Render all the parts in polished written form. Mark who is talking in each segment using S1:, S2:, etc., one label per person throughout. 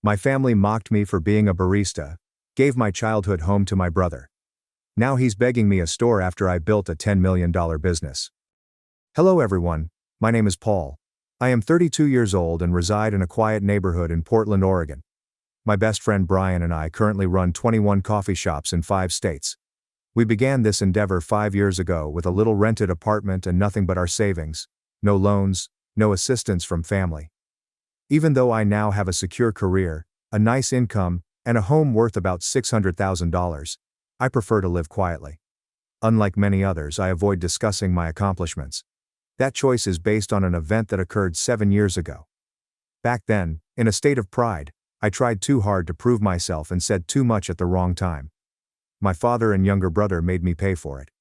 S1: My family mocked me for being a barista, gave my childhood home to my brother. Now he's begging me a store after I built a $10 million business. Hello everyone, my name is Paul. I am 32 years old and reside in a quiet neighborhood in Portland, Oregon. My best friend Brian and I currently run 21 coffee shops in 5 states. We began this endeavor 5 years ago with a little rented apartment and nothing but our savings, no loans, no assistance from family. Even though I now have a secure career, a nice income, and a home worth about $600,000, I prefer to live quietly. Unlike many others, I avoid discussing my accomplishments. That choice is based on an event that occurred 7 years ago. Back then, in a state of pride, I tried too hard to prove myself and said too much at the wrong time. My father and younger brother made me pay for it.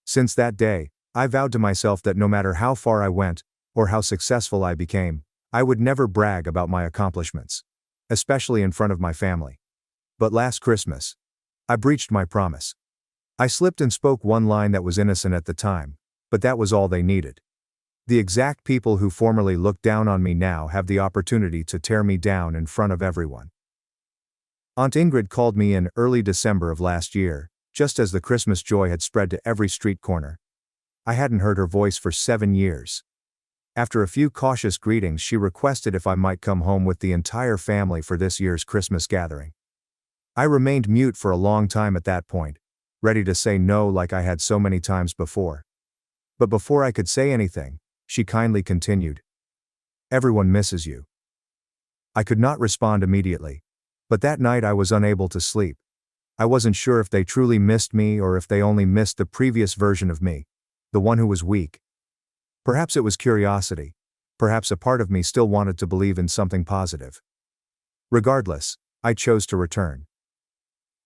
S1: Since that day, I vowed to myself that no matter how far I went, or how successful I became, I would never brag about my accomplishments, especially in front of my family. But last Christmas, I breached my promise. I slipped and spoke one line that was innocent at the time, but that was all they needed. The exact people who formerly looked down on me now have the opportunity to tear me down in front of everyone. Aunt Ingrid called me in early December of last year, just as the Christmas joy had spread to every street corner. I hadn't heard her voice for 7 years. After a few cautious greetings, she requested if I might come home with the entire family for this year's Christmas gathering. I remained mute for a long time at that point, ready to say no like I had so many times before. But before I could say anything, she kindly continued, "Everyone misses you." I could not respond immediately, but that night I was unable to sleep. I wasn't sure if they truly missed me or if they only missed the previous version of me, the one who was weak. Perhaps it was curiosity. Perhaps a part of me still wanted to believe in something positive. Regardless, I chose to return.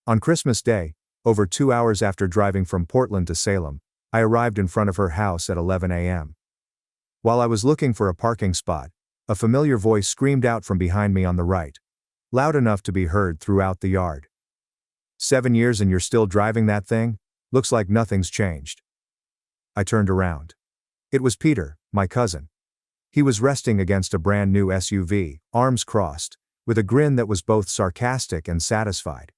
S1: On Christmas Day, over 2 hours after driving from Portland to Salem, I arrived in front of her house at 11 a.m. While I was looking for a parking spot, a familiar voice screamed out from behind me on the right, loud enough to be heard throughout the yard. 7 years and you're still driving that thing? Looks like nothing's changed. I turned around. It was Peter, my cousin. He was resting against a brand new SUV, arms crossed, with a grin that was both sarcastic and satisfied.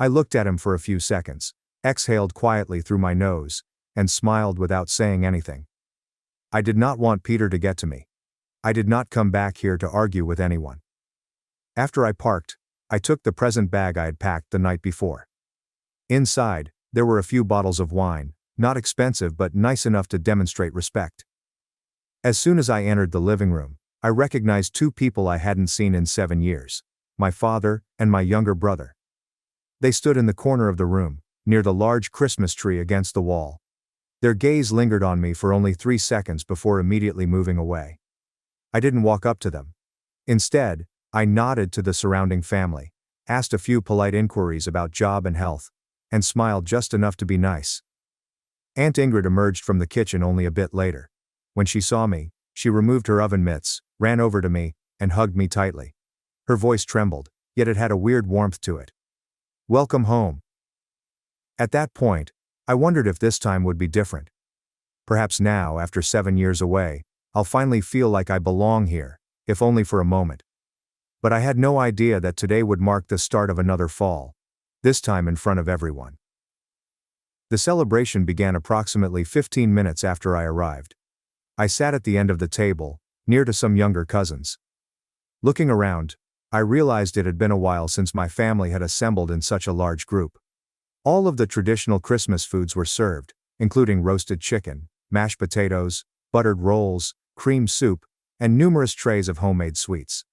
S1: I looked at him for a few seconds, exhaled quietly through my nose, and smiled without saying anything. I did not want Peter to get to me. I did not come back here to argue with anyone. After I parked, I took the present bag I had packed the night before. Inside, there were a few bottles of wine, not expensive but nice enough to demonstrate respect. As soon as I entered the living room, I recognized 2 people I hadn't seen in 7 years, my father and my younger brother. They stood in the corner of the room, near the large Christmas tree against the wall. Their gaze lingered on me for only 3 seconds before immediately moving away. I didn't walk up to them. Instead, I nodded to the surrounding family, asked a few polite inquiries about job and health, and smiled just enough to be nice. Aunt Ingrid emerged from the kitchen only a bit later. When she saw me, she removed her oven mitts, ran over to me, and hugged me tightly. Her voice trembled, yet it had a weird warmth to it. "Welcome home." At that point, I wondered if this time would be different. Perhaps now, after 7 years away, I'll finally feel like I belong here, if only for a moment. But I had no idea that today would mark the start of another fall, this time in front of everyone. The celebration began approximately 15 minutes after I arrived. I sat at the end of the table, near to some younger cousins. Looking around, I realized it had been a while since my family had assembled in such a large group. All of the traditional Christmas foods were served, including roasted chicken, mashed potatoes, buttered rolls, cream soup, and numerous trays of homemade sweets.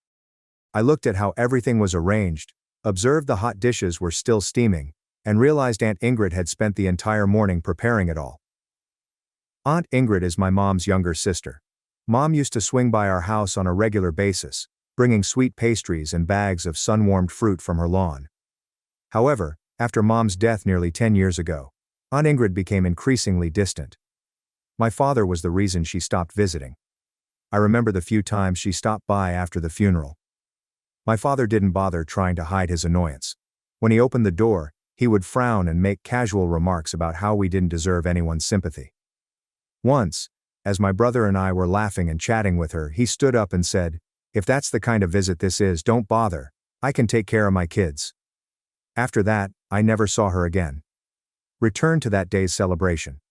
S1: I looked at how everything was arranged, observed the hot dishes were still steaming, and realized Aunt Ingrid had spent the entire morning preparing it all. Aunt Ingrid is my mom's younger sister. Mom used to swing by our house on a regular basis, bringing sweet pastries and bags of sun-warmed fruit from her lawn. However, after Mom's death nearly 10 years ago, Aunt Ingrid became increasingly distant. My father was the reason she stopped visiting. I remember the few times she stopped by after the funeral. My father didn't bother trying to hide his annoyance. When he opened the door, he would frown and make casual remarks about how we didn't deserve anyone's sympathy. Once, as my brother and I were laughing and chatting with her, he stood up and said, If that's the kind of visit this is, don't bother. I can take care of my kids. After that, I never saw her again. Return to that day's celebration.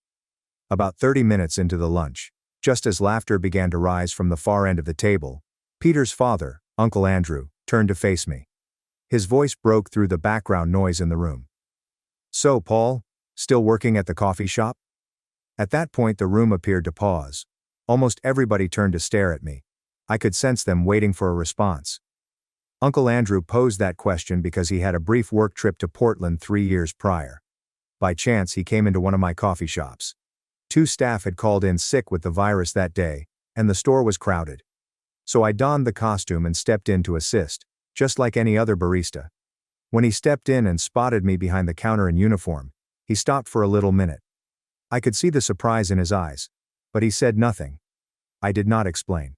S1: About 30 minutes into the lunch, just as laughter began to rise from the far end of the table, Peter's father, Uncle Andrew, turned to face me. His voice broke through the background noise in the room. "So, Paul, still working at the coffee shop?" At that point the room appeared to pause. Almost everybody turned to stare at me. I could sense them waiting for a response. Uncle Andrew posed that question because he had a brief work trip to Portland 3 years prior. By chance he came into one of my coffee shops. 2 staff had called in sick with the virus that day, and the store was crowded. So I donned the costume and stepped in to assist, just like any other barista. When he stepped in and spotted me behind the counter in uniform, he stopped for a little minute. I could see the surprise in his eyes, but he said nothing. I did not explain.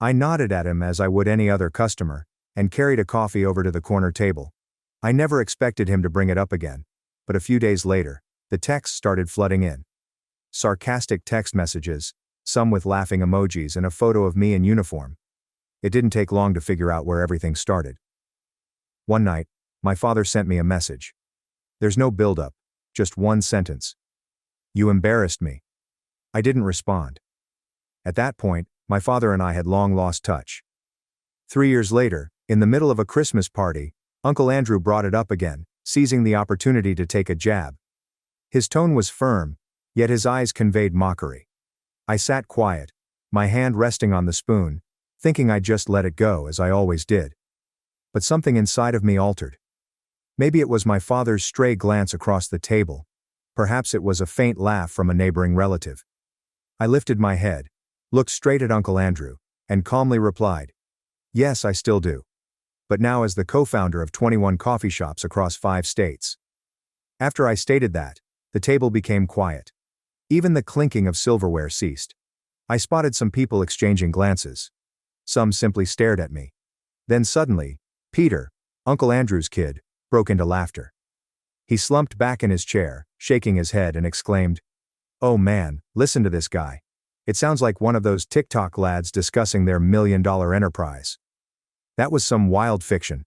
S1: I nodded at him as I would any other customer, and carried a coffee over to the corner table. I never expected him to bring it up again, but a few days later, the texts started flooding in. Sarcastic text messages, some with laughing emojis and a photo of me in uniform. It didn't take long to figure out where everything started. One night, my father sent me a message. There's no build-up, just one sentence. "You embarrassed me." I didn't respond. At that point, my father and I had long lost touch. 3 years later, in the middle of a Christmas party, Uncle Andrew brought it up again, seizing the opportunity to take a jab. His tone was firm, yet his eyes conveyed mockery. I sat quiet, my hand resting on the spoon, thinking I'd just let it go as I always did. But something inside of me altered. Maybe it was my father's stray glance across the table. Perhaps it was a faint laugh from a neighboring relative. I lifted my head, looked straight at Uncle Andrew, and calmly replied, "Yes, I still do. But now as the co-founder of 21 coffee shops across 5 states. After I stated that, the table became quiet. Even the clinking of silverware ceased. I spotted some people exchanging glances. Some simply stared at me. Then suddenly, Peter, Uncle Andrew's kid, broke into laughter. He slumped back in his chair, shaking his head, and exclaimed, "Oh man, listen to this guy. It sounds like one of those TikTok lads discussing their $1 million enterprise." That was some wild fiction.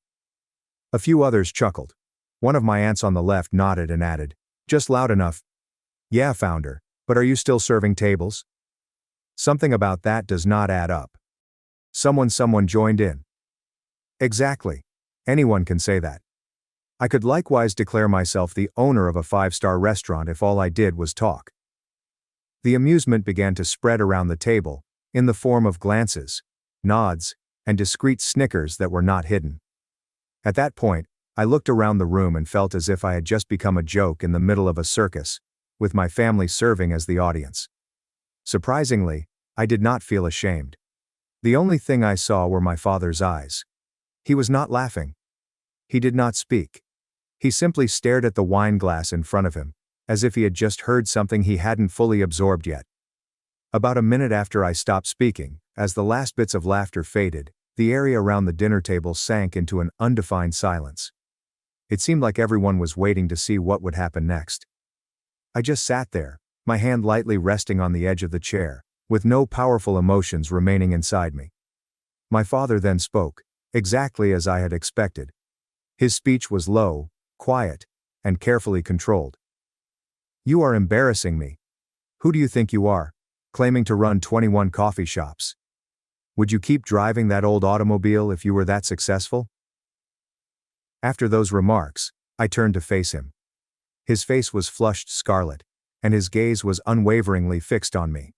S1: A few others chuckled. One of my aunts on the left nodded and added, just loud enough, "Yeah, founder, but are you still serving tables?" Something about that does not add up. Someone joined in. Exactly. Anyone can say that. I could likewise declare myself the owner of a 5-star restaurant if all I did was talk. The amusement began to spread around the table, in the form of glances, nods, and discreet snickers that were not hidden. At that point, I looked around the room and felt as if I had just become a joke in the middle of a circus, with my family serving as the audience. Surprisingly, I did not feel ashamed. The only thing I saw were my father's eyes. He was not laughing. He did not speak. He simply stared at the wine glass in front of him, as if he had just heard something he hadn't fully absorbed yet. About a minute after I stopped speaking, as the last bits of laughter faded, the area around the dinner table sank into an undefined silence. It seemed like everyone was waiting to see what would happen next. I just sat there, my hand lightly resting on the edge of the chair, with no powerful emotions remaining inside me. My father then spoke, exactly as I had expected. His speech was low, quiet, and carefully controlled. "You are embarrassing me. Who do you think you are, claiming to run 21 coffee shops? Would you keep driving that old automobile if you were that successful?" After those remarks, I turned to face him. His face was flushed scarlet, and his gaze was unwaveringly fixed on me.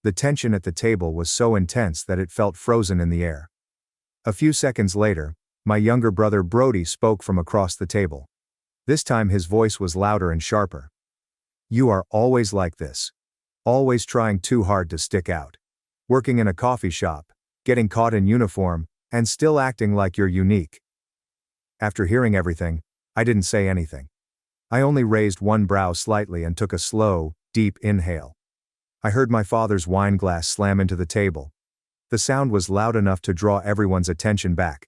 S1: The tension at the table was so intense that it felt frozen in the air. A few seconds later, my younger brother Brody spoke from across the table. This time his voice was louder and sharper. "You are always like this. Always trying too hard to stick out. Working in a coffee shop, getting caught in uniform, and still acting like you're unique." After hearing everything, I didn't say anything. I only raised one brow slightly and took a slow, deep inhale. I heard my father's wine glass slam into the table. The sound was loud enough to draw everyone's attention back.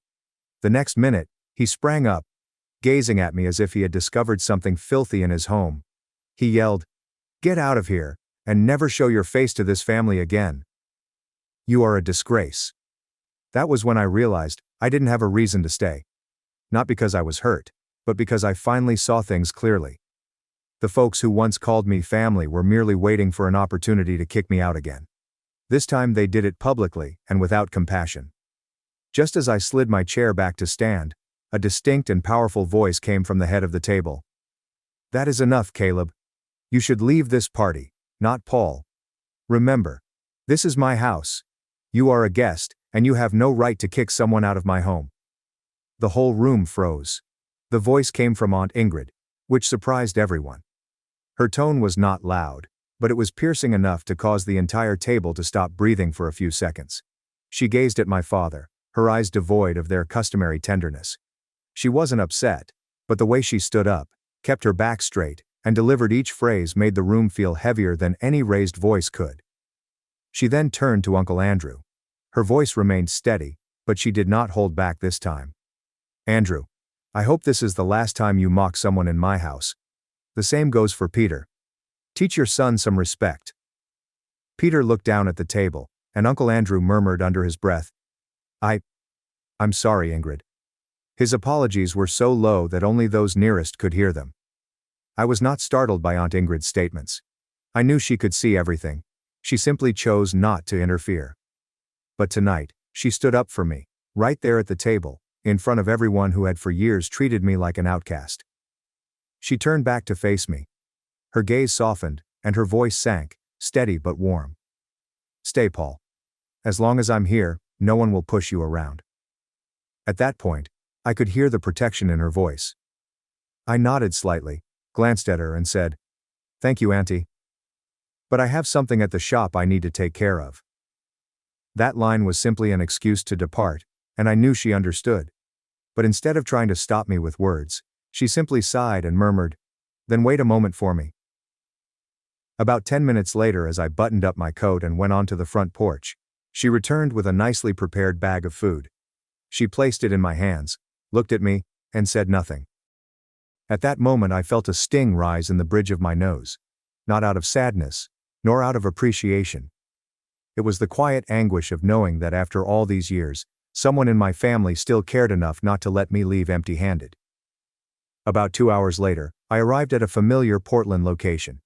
S1: The next minute, he sprang up, gazing at me as if he had discovered something filthy in his home. He yelled, "Get out of here, and never show your face to this family again. You are a disgrace." That was when I realized I didn't have a reason to stay. Not because I was hurt, but because I finally saw things clearly. The folks who once called me family were merely waiting for an opportunity to kick me out again. This time they did it publicly and without compassion. Just as I slid my chair back to stand, a distinct and powerful voice came from the head of the table. "That is enough, Caleb. You should leave this party, not Paul. Remember, this is my house. You are a guest, and you have no right to kick someone out of my home." The whole room froze. The voice came from Aunt Ingrid, which surprised everyone. Her tone was not loud, but it was piercing enough to cause the entire table to stop breathing for a few seconds. She gazed at my father, her eyes devoid of their customary tenderness. She wasn't upset, but the way she stood up, kept her back straight, and delivered each phrase made the room feel heavier than any raised voice could. She then turned to Uncle Andrew. Her voice remained steady, but she did not hold back this time. "Andrew, I hope this is the last time you mock someone in my house. The same goes for Peter. Teach your son some respect." Peter looked down at the table, and Uncle Andrew murmured under his breath, I'm sorry, Ingrid." His apologies were so low that only those nearest could hear them. I was not startled by Aunt Ingrid's statements. I knew she could see everything. She simply chose not to interfere. But tonight, she stood up for me, right there at the table, in front of everyone who had for years treated me like an outcast. She turned back to face me. Her gaze softened, and her voice sank, steady but warm. "Stay, Paul. As long as I'm here, no one will push you around." At that point, I could hear the protection in her voice. I nodded slightly, glanced at her and said, "Thank you, Auntie. But I have something at the shop I need to take care of." That line was simply an excuse to depart, and I knew she understood. But instead of trying to stop me with words, she simply sighed and murmured, "Then wait a moment for me." About 10 minutes later, as I buttoned up my coat and went onto the front porch, she returned with a nicely prepared bag of food. She placed it in my hands, looked at me, and said nothing. At that moment I felt a sting rise in the bridge of my nose. Not out of sadness, nor out of appreciation. It was the quiet anguish of knowing that after all these years, someone in my family still cared enough not to let me leave empty-handed. About 2 hours later, I arrived at a familiar Portland location.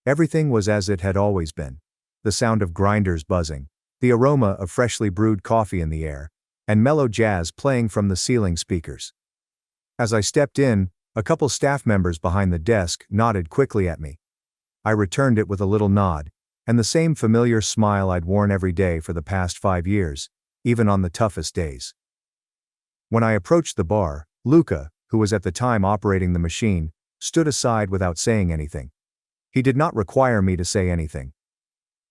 S1: Everything was as it had always been. The sound of grinders buzzing, the aroma of freshly brewed coffee in the air, and mellow jazz playing from the ceiling speakers. As I stepped in, a couple staff members behind the desk nodded quickly at me. I returned it with a little nod, and the same familiar smile I'd worn every day for the past 5 years, even on the toughest days. When I approached the bar, Luca, who was at the time operating the machine, stood aside without saying anything. He did not require me to say anything.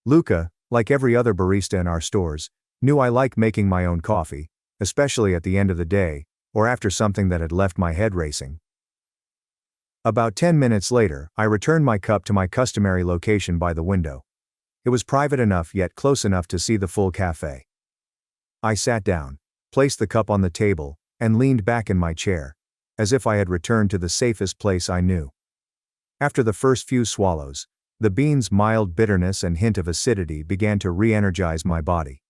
S1: Luca, like every other barista in our stores, knew I like making my own coffee, especially at the end of the day, or after something that had left my head racing. About 10 minutes later, I returned my cup to my customary location by the window. It was private enough yet close enough to see the full cafe. I sat down, placed the cup on the table, and leaned back in my chair, as if I had returned to the safest place I knew. After the first few swallows, the beans' mild bitterness and hint of acidity began to re-energize my body.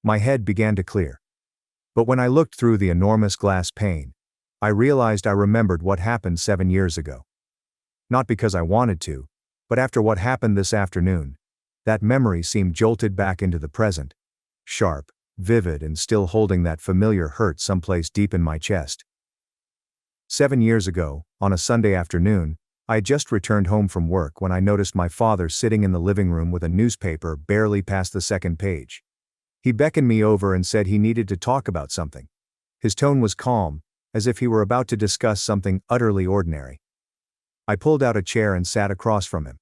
S1: My head began to clear. But when I looked through the enormous glass pane, I realized I remembered what happened 7 years ago. Not because I wanted to, but after what happened this afternoon, that memory seemed jolted back into the present, sharp, vivid, and still holding that familiar hurt someplace deep in my chest. 7 years ago, on a Sunday afternoon, I had just returned home from work when I noticed my father sitting in the living room with a newspaper barely past the second page. He beckoned me over and said he needed to talk about something. His tone was calm, as if he were about to discuss something utterly ordinary. I pulled out a chair and sat across from him.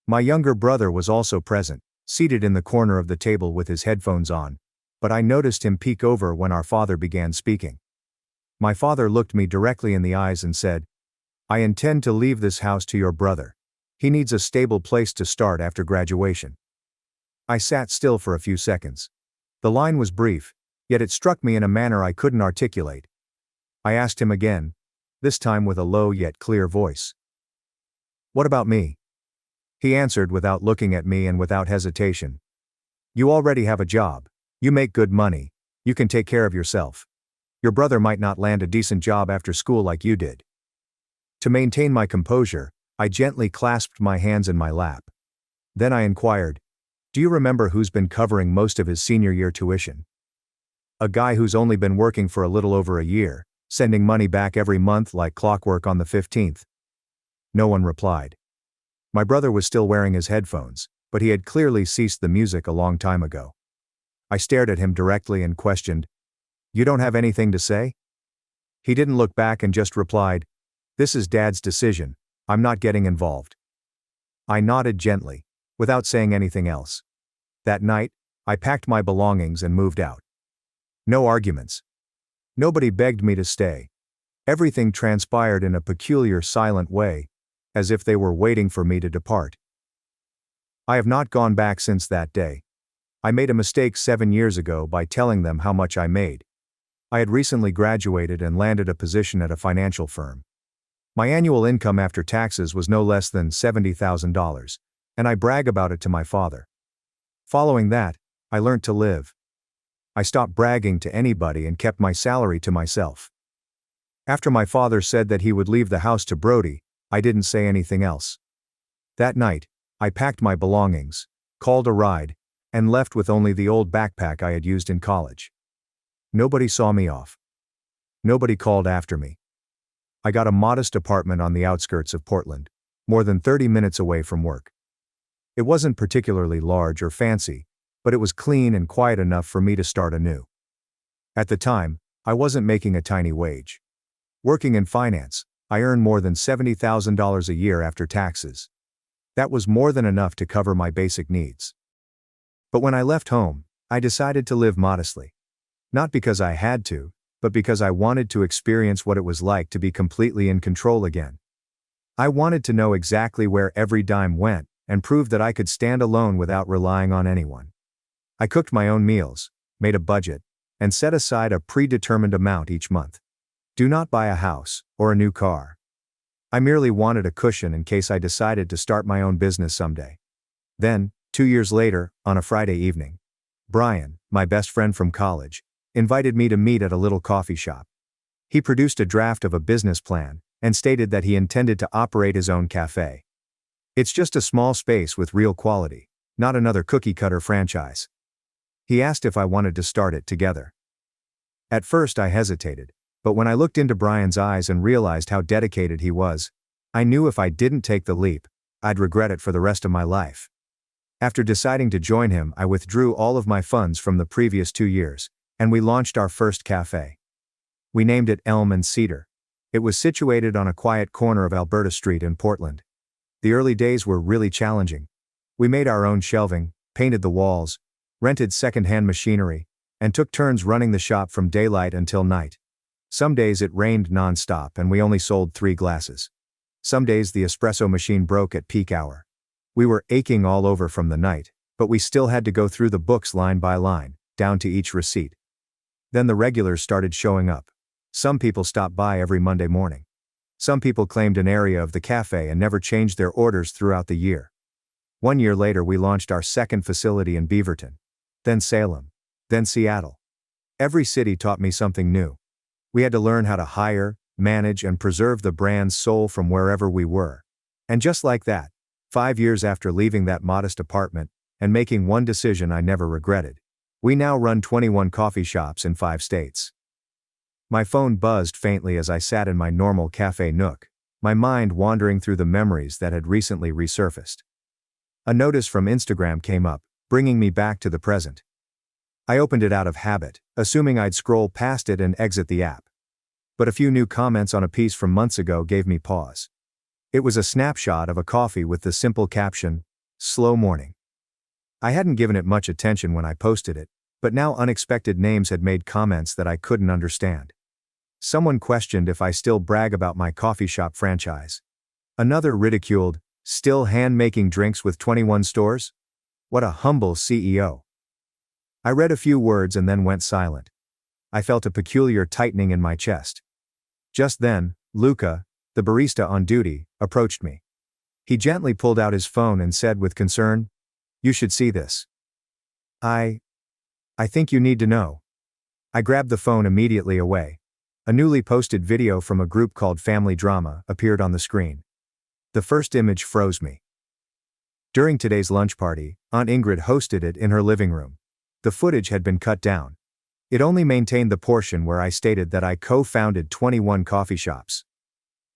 S1: My younger brother was also present, seated in the corner of the table with his headphones on, but I noticed him peek over when our father began speaking. My father looked me directly in the eyes and said, "I intend to leave this house to your brother. He needs a stable place to start after graduation." I sat still for a few seconds. The line was brief, yet it struck me in a manner I couldn't articulate. I asked him again, this time with a low yet clear voice. "What about me?" He answered without looking at me and without hesitation. "You already have a job. You make good money. You can take care of yourself. Your brother might not land a decent job after school like you did. To maintain my composure, I gently clasped my hands in my lap. Then I inquired, "Do you remember who's been covering most of his senior year tuition?" "A guy who's only been working for a little over a year, sending money back every month like clockwork on the 15th. No one replied. My brother was still wearing his headphones, but he had clearly ceased the music a long time ago. I stared at him directly and questioned, "You don't have anything to say?" He didn't look back and just replied, "This is Dad's decision, I'm not getting involved." I nodded gently, without saying anything else. That night, I packed my belongings and moved out. No arguments. Nobody begged me to stay. Everything transpired in a peculiar silent way, as if they were waiting for me to depart. I have not gone back since that day. I made a mistake 7 years ago by telling them how much I made. I had recently graduated and landed a position at a financial firm. My annual income after taxes was no less than $70,000, and I brag about it to my father. Following that, I learned to live. I stopped bragging to anybody and kept my salary to myself. After my father said that he would leave the house to Brody, I didn't say anything else. That night, I packed my belongings, called a ride, and left with only the old backpack I had used in college. Nobody saw me off. Nobody called after me. I got a modest apartment on the outskirts of Portland, more than 30 minutes away from work. It wasn't particularly large or fancy, but it was clean and quiet enough for me to start anew. At the time, I wasn't making a tiny wage. Working in finance, I earned more than $70,000 a year after taxes. That was more than enough to cover my basic needs. But when I left home, I decided to live modestly. Not because I had to, but because I wanted to experience what it was like to be completely in control again. I wanted to know exactly where every dime went, and prove that I could stand alone without relying on anyone. I cooked my own meals, made a budget, and set aside a predetermined amount each month. Do not buy a house, or a new car. I merely wanted a cushion in case I decided to start my own business someday. Then, 2 years later, on a Friday evening, Brian, my best friend from college, invited me to meet at a little coffee shop. He produced a draft of a business plan, and stated that he intended to operate his own cafe. It's just a small space with real quality, not another cookie-cutter franchise. He asked if I wanted to start it together. At first I hesitated, but when I looked into Brian's eyes and realized how dedicated he was, I knew if I didn't take the leap, I'd regret it for the rest of my life. After deciding to join him, I withdrew all of my funds from the previous 2 years, and we launched our first cafe. We named it Elm and Cedar. It was situated on a quiet corner of Alberta Street in Portland. The early days were really challenging. We made our own shelving, painted the walls, rented second-hand machinery, and took turns running the shop from daylight until night. Some days it rained non-stop and we only sold 3 glasses. Some days the espresso machine broke at peak hour. We were aching all over from the night, but we still had to go through the books line by line, down to each receipt. Then the regulars started showing up. Some people stopped by every Monday morning. Some people claimed an area of the cafe and never changed their orders throughout the year. 1 year later we launched our second facility in Beaverton. Then Salem. Then Seattle. Every city taught me something new. We had to learn how to hire, manage, and preserve the brand's soul from wherever we were. And just like that, 5 years after leaving that modest apartment, and making one decision I never regretted, we now run 21 coffee shops in 5 states. My phone buzzed faintly as I sat in my normal cafe nook, my mind wandering through the memories that had recently resurfaced. A notice from Instagram came up, bringing me back to the present. I opened it out of habit, assuming I'd scroll past it and exit the app. But a few new comments on a piece from months ago gave me pause. It was a snapshot of a coffee with the simple caption, "Slow morning." I hadn't given it much attention when I posted it, but now unexpected names had made comments that I couldn't understand. Someone questioned if I still brag about my coffee shop franchise. Another ridiculed, "Still hand-making drinks with 21 stores? What a humble CEO." I read a few words and then went silent. I felt a peculiar tightening in my chest. Just then, Luca, the barista on duty, approached me. He gently pulled out his phone and said with concern, "You should see this. I think you need to know." I grabbed the phone immediately away. A newly posted video from a group called Family Drama appeared on the screen. The first image froze me. During today's lunch party, Aunt Ingrid hosted it in her living room. The footage had been cut down. It only maintained the portion where I stated that I co-founded 21 coffee shops.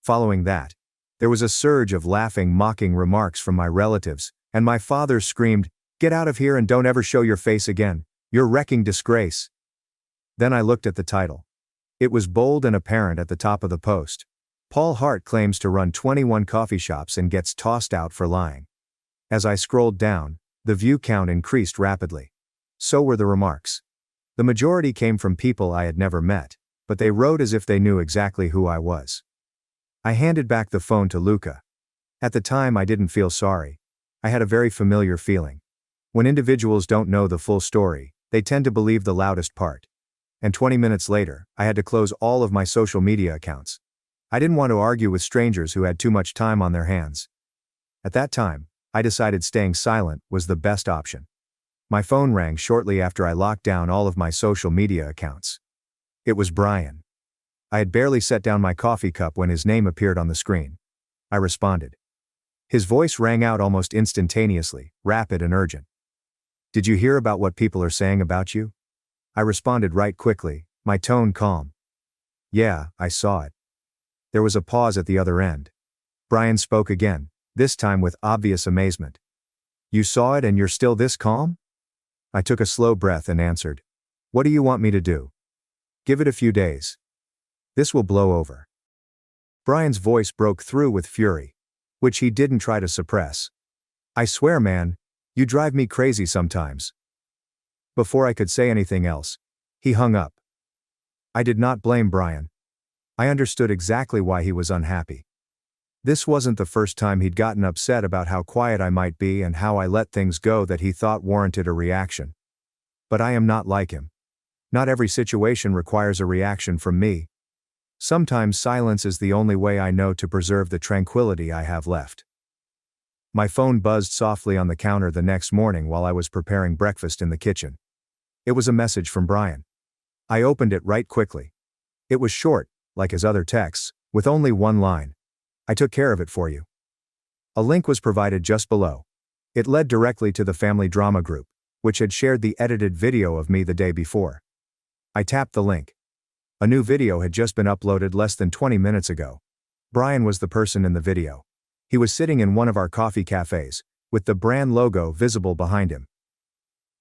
S1: Following that, there was a surge of laughing, mocking remarks from my relatives, and my father screamed, "Get out of here and don't ever show your face again. You're wrecking disgrace." Then I looked at the title. It was bold and apparent at the top of the post. Paul Hart claims to run 21 coffee shops and gets tossed out for lying. As I scrolled down, the view count increased rapidly. So were the remarks. The majority came from people I had never met, but they wrote as if they knew exactly who I was. I handed back the phone to Luca. At the time I didn't feel sorry. I had a very familiar feeling. When individuals don't know the full story, they tend to believe the loudest part. And 20 minutes later, I had to close all of my social media accounts. I didn't want to argue with strangers who had too much time on their hands. At that time, I decided staying silent was the best option. My phone rang shortly after I locked down all of my social media accounts. It was Brian. I had barely set down my coffee cup when his name appeared on the screen. I responded. His voice rang out almost instantaneously, rapid and urgent. "Did you hear about what people are saying about you?" I responded right quickly, my tone calm. "Yeah, I saw it." There was a pause at the other end. Brian spoke again, this time with obvious amazement. "You saw it and you're still this calm?" I took a slow breath and answered, "What do you want me to do? Give it a few days. This will blow over." Brian's voice broke through with fury, which he didn't try to suppress. "I swear, man, you drive me crazy sometimes." Before I could say anything else, he hung up. I did not blame Brian. I understood exactly why he was unhappy. This wasn't the first time he'd gotten upset about how quiet I might be and how I let things go that he thought warranted a reaction. But I am not like him. Not every situation requires a reaction from me. Sometimes silence is the only way I know to preserve the tranquility I have left. My phone buzzed softly on the counter the next morning while I was preparing breakfast in the kitchen. It was a message from Brian. I opened it right quickly. It was short, like his other texts, with only one line. "I took care of it for you." A link was provided just below. It led directly to the Family Drama group, which had shared the edited video of me the day before. I tapped the link. A new video had just been uploaded less than 20 minutes ago. Brian was the person in the video. He was sitting in one of our coffee cafes, with the brand logo visible behind him.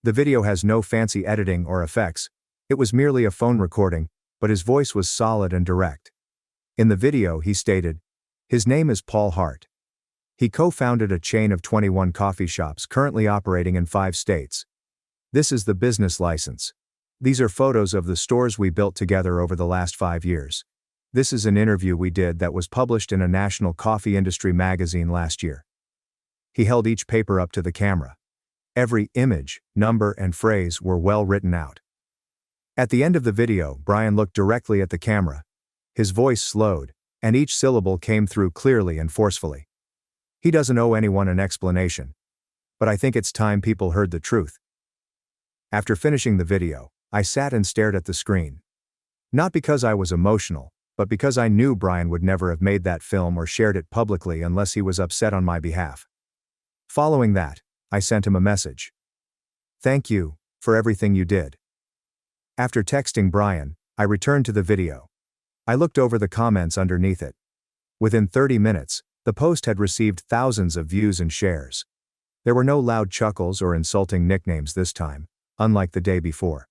S1: The video has no fancy editing or effects. It was merely a phone recording, but his voice was solid and direct. In the video he stated, his name is Paul Hart. He co-founded a chain of 21 coffee shops currently operating in 5 states. This is the business license. These are photos of the stores we built together over the last 5 years. This is an interview we did that was published in a national coffee industry magazine last year. He held each paper up to the camera. Every image, number, and phrase were well written out. At the end of the video, Brian looked directly at the camera. His voice slowed, and each syllable came through clearly and forcefully. He doesn't owe anyone an explanation. But I think it's time people heard the truth. After finishing the video, I sat and stared at the screen. Not because I was emotional, but because I knew Brian would never have made that film or shared it publicly unless he was upset on my behalf. Following that, I sent him a message. "Thank you for everything you did." After texting Brian, I returned to the video. I looked over the comments underneath it. Within 30 minutes, the post had received thousands of views and shares. There were no loud chuckles or insulting nicknames this time, unlike the day before.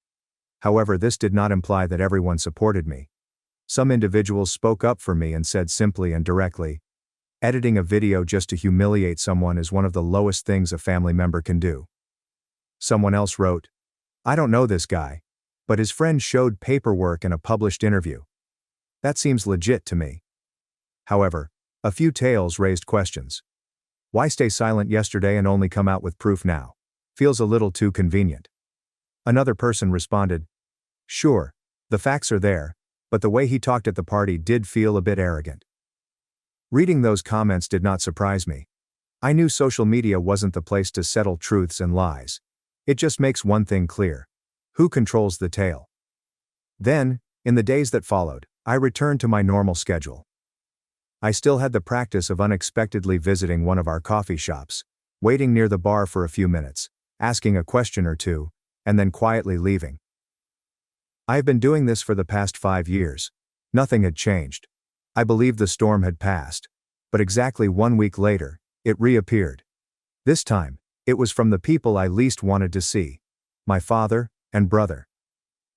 S1: However, this did not imply that everyone supported me. Some individuals spoke up for me and said simply and directly, "Editing a video just to humiliate someone is one of the lowest things a family member can do." Someone else wrote, "I don't know this guy, but his friend showed paperwork and a published interview. That seems legit to me." However, a few tales raised questions. Why stay silent yesterday and only come out with proof now? Feels a little too convenient. Another person responded, "Sure, the facts are there, but the way he talked at the party did feel a bit arrogant." Reading those comments did not surprise me. I knew social media wasn't the place to settle truths and lies. It just makes one thing clear. Who controls the tale? Then, in the days that followed, I returned to my normal schedule. I still had the practice of unexpectedly visiting one of our coffee shops, waiting near the bar for a few minutes, asking a question or two, and then quietly leaving. I have been doing this for the past 5 years. Nothing had changed. I believed the storm had passed. But exactly 1 week later, it reappeared. This time, it was from the people I least wanted to see: my father and brother.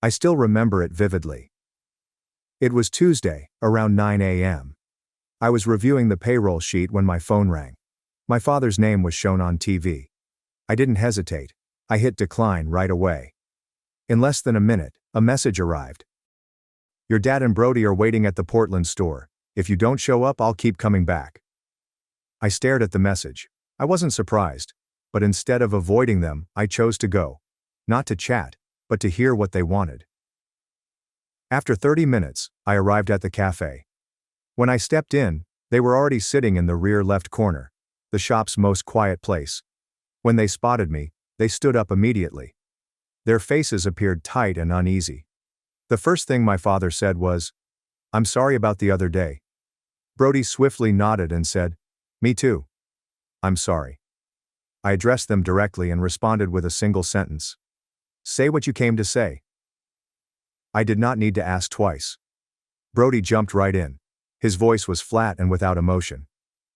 S1: I still remember it vividly. It was Tuesday, around 9 a.m. I was reviewing the payroll sheet when my phone rang. My father's name was shown on TV. I didn't hesitate. I hit decline right away. In less than a minute, a message arrived. "Your dad and Brody are waiting at the Portland store. If you don't show up, I'll keep coming back." I stared at the message. I wasn't surprised. But instead of avoiding them, I chose to go. Not to chat, but to hear what they wanted. After 30 minutes, I arrived at the cafe. When I stepped in, they were already sitting in the rear left corner, the shop's most quiet place. When they spotted me, they stood up immediately. Their faces appeared tight and uneasy. The first thing my father said was, "I'm sorry about the other day." Brody swiftly nodded and said, "Me too. I'm sorry." I addressed them directly and responded with a single sentence. "Say what you came to say." I did not need to ask twice. Brody jumped right in. His voice was flat and without emotion.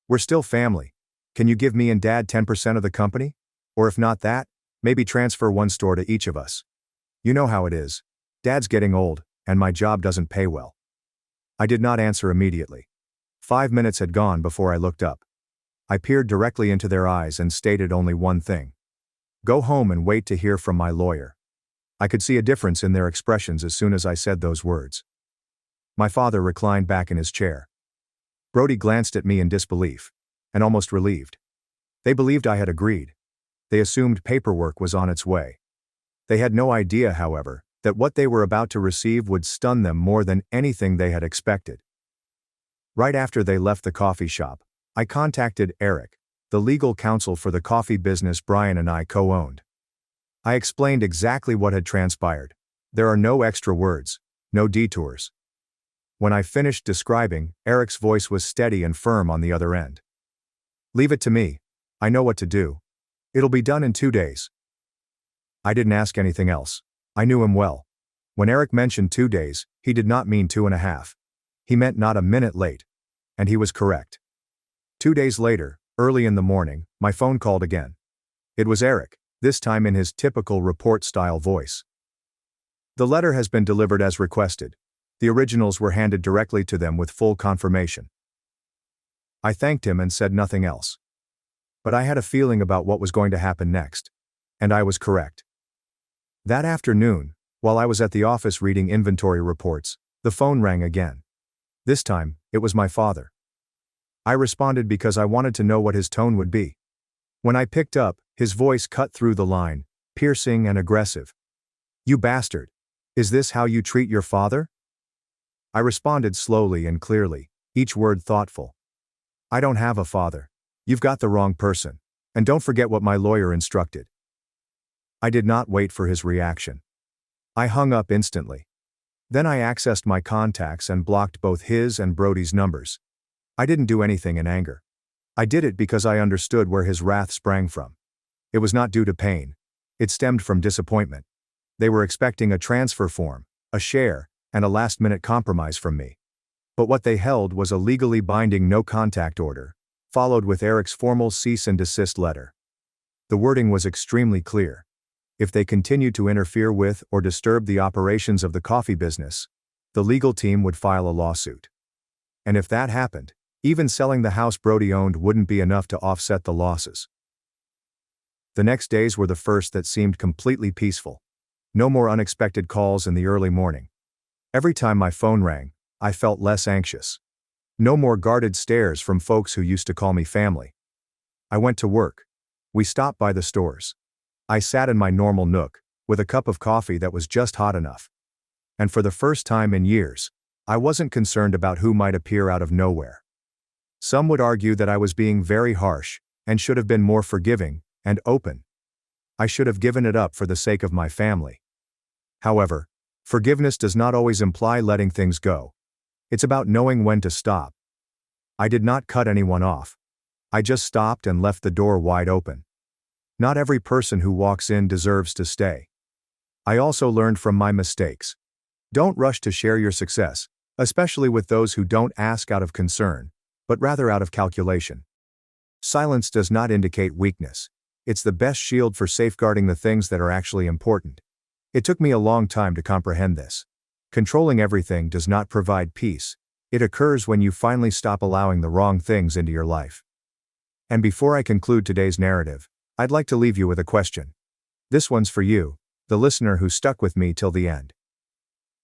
S1: "We're still family. Can you give me and Dad 10% of the company? Or if not that, maybe transfer one store to each of us. You know how it is. Dad's getting old, and my job doesn't pay well." I did not answer immediately. 5 minutes had gone before I looked up. I peered directly into their eyes and stated only one thing: "Go home and wait to hear from my lawyer." I could see a difference in their expressions as soon as I said those words. My father reclined back in his chair. Brody glanced at me in disbelief, and almost relieved. They believed I had agreed. They assumed paperwork was on its way. They had no idea, however, that what they were about to receive would stun them more than anything they had expected. Right after they left the coffee shop, I contacted Eric, the legal counsel for the coffee business Brian and I co-owned. I explained exactly what had transpired. There are no extra words, no detours. When I finished describing, Eric's voice was steady and firm on the other end. "Leave it to me. I know what to do. It'll be done in 2 days." I didn't ask anything else. I knew him well. When Eric mentioned 2 days, he did not mean 2.5. He meant not a minute late. And he was correct. 2 days later, early in the morning, my phone called again. It was Eric, this time in his typical report-style voice. "The letter has been delivered as requested. The originals were handed directly to them with full confirmation." I thanked him and said nothing else. But I had a feeling about what was going to happen next. And I was correct. That afternoon, while I was at the office reading inventory reports, the phone rang again. This time, it was my father. I responded because I wanted to know what his tone would be. When I picked up, his voice cut through the line, piercing and aggressive. "You bastard! Is this how you treat your father?" I responded slowly and clearly, each word thoughtful. "I don't have a father. You've got the wrong person. And don't forget what my lawyer instructed." I did not wait for his reaction. I hung up instantly. Then I accessed my contacts and blocked both his and Brody's numbers. I didn't do anything in anger. I did it because I understood where his wrath sprang from. It was not due to pain. It stemmed from disappointment. They were expecting a transfer form, a share, and a last-minute compromise from me. But what they held was a legally binding no-contact order, followed with Eric's formal cease-and-desist letter. The wording was extremely clear. If they continued to interfere with or disturb the operations of the coffee business, the legal team would file a lawsuit. And if that happened, even selling the house Brody owned wouldn't be enough to offset the losses. The next days were the first that seemed completely peaceful. No more unexpected calls in the early morning. Every time my phone rang, I felt less anxious. No more guarded stares from folks who used to call me family. I went to work. We stopped by the stores. I sat in my normal nook, with a cup of coffee that was just hot enough. And for the first time in years, I wasn't concerned about who might appear out of nowhere. Some would argue that I was being very harsh, and should have been more forgiving and open. I should have given it up for the sake of my family. However, Forgiveness does not always imply letting things go. It's about knowing when to stop. I did not cut anyone off. I just stopped and left the door wide open. Not every person who walks in deserves to stay. I also learned from my mistakes. Don't rush to share your success, especially with those who don't ask out of concern, but rather out of calculation. Silence does not indicate weakness. It's the best shield for safeguarding the things that are actually important. It took me a long time to comprehend this. Controlling everything does not provide peace. It occurs when you finally stop allowing the wrong things into your life. And before I conclude today's narrative, I'd like to leave you with a question. This one's for you, the listener who stuck with me till the end.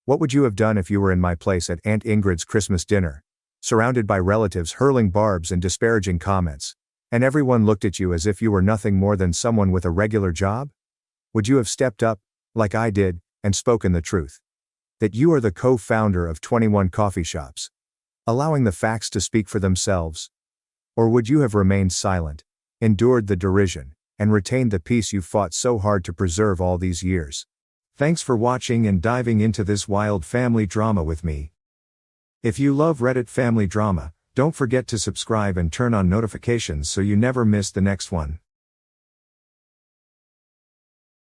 S1: What would you have done if you were in my place at Aunt Ingrid's Christmas dinner, surrounded by relatives hurling barbs and disparaging comments, and everyone looked at you as if you were nothing more than someone with a regular job? Would you have stepped up, like I did, and spoken the truth? That you are the co-founder of 21 coffee shops, allowing the facts to speak for themselves? Or would you have remained silent, endured the derision, and retained the peace you fought so hard to preserve all these years? Thanks for watching and diving into this wild family drama with me. If you love Reddit family drama, don't forget to subscribe and turn on notifications so you never miss the next one.